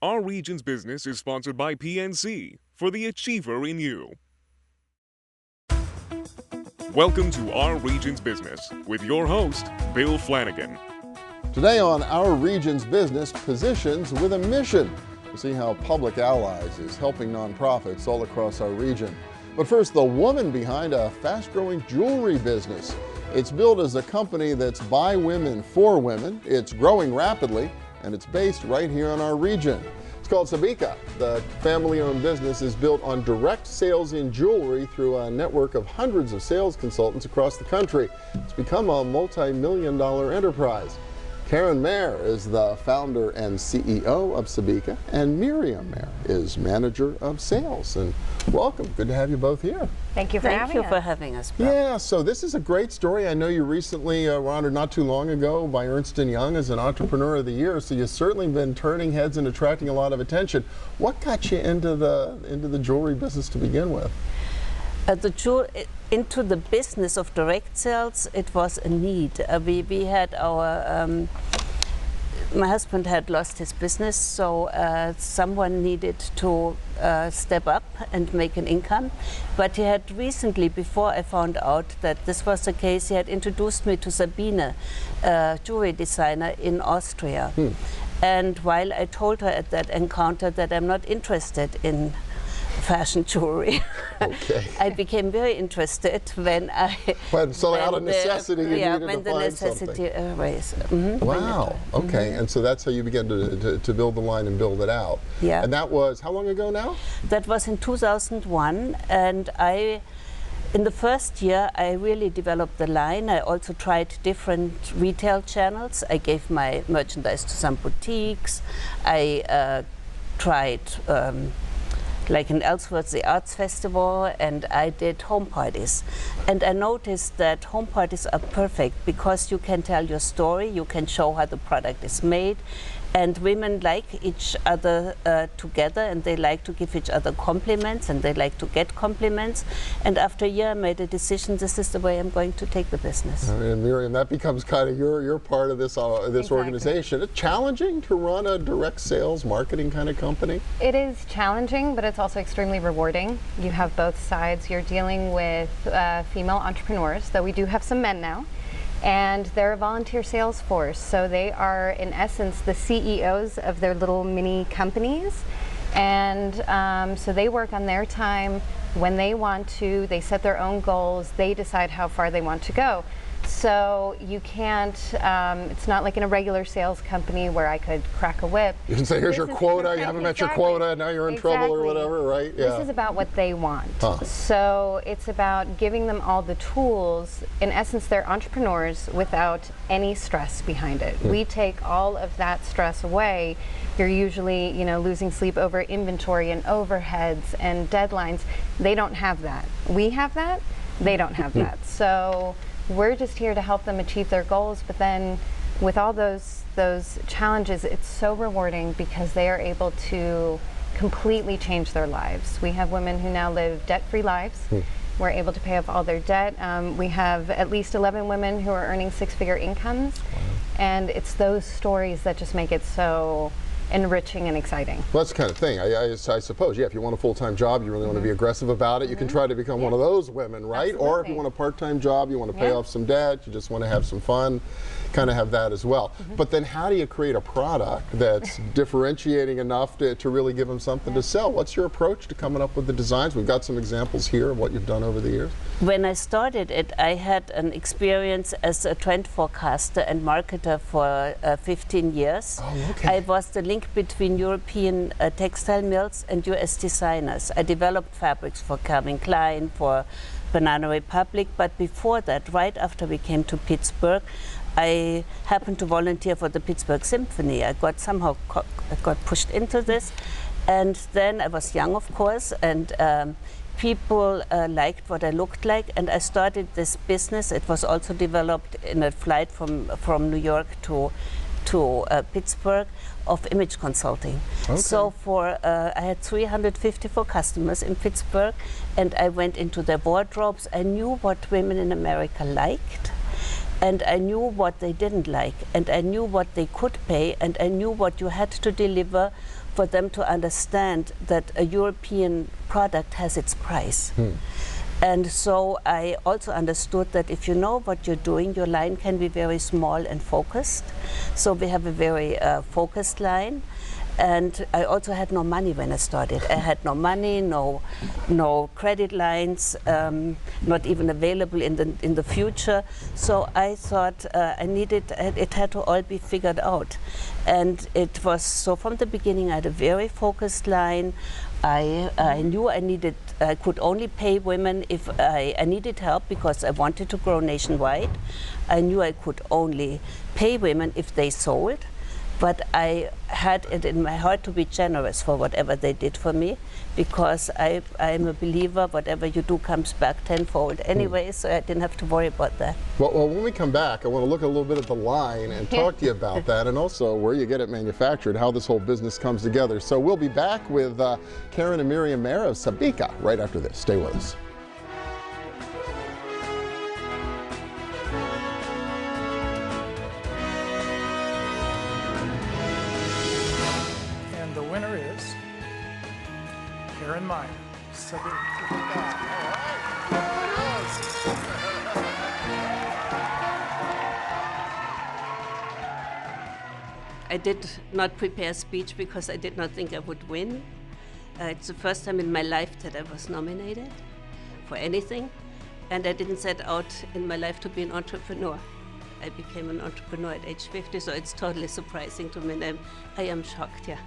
Our region's business is sponsored by PNC for the achiever in you. Welcome to Our Region's Business with your host, Bill Flanagan. Today on Our Region's Business, Positions with a Mission. We'll see how Public Allies is helping nonprofits all across our region. But first, the woman behind a fast-growing jewelry business. It's billed as a company that's by women for women. It's growing rapidly, and it's based right here in our region. It's called Sabika. The family-owned business is built on direct sales in jewelry through a network of hundreds of sales consultants across the country. It's become a multi-million-dollar enterprise. Karin Mayr is the founder and CEO of Sabika, and Miriam Mayr is manager of sales. And welcome. Good to have you both here. Thank you for having us. Bill. Yeah, so this is a great story. I know you recently were honored not too long ago by Ernst & Young as an Entrepreneur of the Year, so you've certainly been turning heads and attracting a lot of attention. What got you into the jewelry business to begin with? Into the business of direct sales, it was a need. We had our, my husband had lost his business, so someone needed to step up and make an income. But he had recently, before I found out that this was the case, he had introduced me to Sabine, a jewelry designer in Austria. And while I told her at that encounter that I'm not interested in fashion jewelry. Okay. I became very interested when I... So out of necessity, you needed to find the necessity arose. Wow. Okay. And so that's how you began to build the line and build it out. Yeah. And that was how long ago now? That was in 2001, and in the first year, I really developed the line. I also tried different retail channels. I gave my merchandise to some boutiques. I tried like in Ellsworth, the Arts Festival, and I did home parties. And I noticed that home parties are perfect because you can tell your story, you can show how the product is made, and women like each other together, and they like to give each other compliments, and they like to get compliments. And after a year, I made a decision, this is the way I'm going to take the business. And Miriam, that becomes kind of your part of this Exactly. organization. It's challenging to run a direct sales marketing kind of company? It is challenging, but it's also extremely rewarding. You have both sides. You're dealing with female entrepreneurs, though we do have some men now. And they're a volunteer sales force, so they are in essence the CEOs of their little mini companies, and so they work on their time when they want to. They set their own goals, they decide how far they want to go. So you can't, it's not like in a regular sales company where I could crack a whip. You can say, here's your quota, you haven't met your quota, now you're in trouble or whatever, right? Yeah. This is about what they want. So it's about giving them all the tools. In essence, they're entrepreneurs without any stress behind it. We take all of that stress away. You're usually, losing sleep over inventory and overheads and deadlines. They don't have that. We have that, they don't have that. So we're just here to help them achieve their goals, but then with all those challenges, it's so rewarding because they are able to completely change their lives. We have women who now live debt-free lives. We're able to pay off all their debt. We have at least 11 women who are earning six-figure incomes. Wow. And it's those stories that just make it so enriching and exciting. Well, that's the kind of thing. I suppose, yeah, if you want a full-time job, you really want to be aggressive about it, you can try to become one of those women, right? Absolutely. Or if you want a part-time job, you want to pay off some debt, you just want to have some fun, kind of have that as well. But then how do you create a product that's differentiating enough to really give them something to sell? What's your approach to coming up with the designs? We've got some examples here of what you've done over the years. When I started it, I had an experience as a trend forecaster and marketer for 15 years. Oh, okay. I was the link between European textile mills and US designers. I developed fabrics for Calvin Klein, for Banana Republic, but before that, right after we came to Pittsburgh, I happened to volunteer for the Pittsburgh Symphony. I got pushed into this, and then I was young, of course, and people liked what I looked like, and I started this business. It was also developed in a flight from New York to Pittsburgh of image consulting. Okay. So I had 354 customers in Pittsburgh, and I went into their wardrobes. I knew what women in America liked, and I knew what they didn't like, and I knew what they could pay, and I knew what you had to deliver for them to understand that a European product has its price. And so I also understood that if you know what you're doing, your line can be very small and focused. So we have a very focused line. And I also had no money when I started. I had no money, no credit lines, not even available in the future. So I thought it had to all be figured out. And it was, so from the beginning I had a very focused line. I knew I could only pay women if I needed help because I wanted to grow nationwide. I knew I could only pay women if they sold. But I had it in my heart to be generous for whatever they did for me, because I'm a believer whatever you do comes back tenfold anyway, so I didn't have to worry about that. Well, when we come back, I want to look a little bit at the line and talk to you about that, and also where you get it manufactured, how this whole business comes together. So we'll be back with Karin and Miriam Mayr of Sabika right after this. Stay with us. The winner is Karin Mayr. I did not prepare a speech because I did not think I would win. It's the first time in my life that I was nominated for anything, and I didn't set out in my life to be an entrepreneur. I became an entrepreneur at age 50, so it's totally surprising to me, and I am shocked, yeah.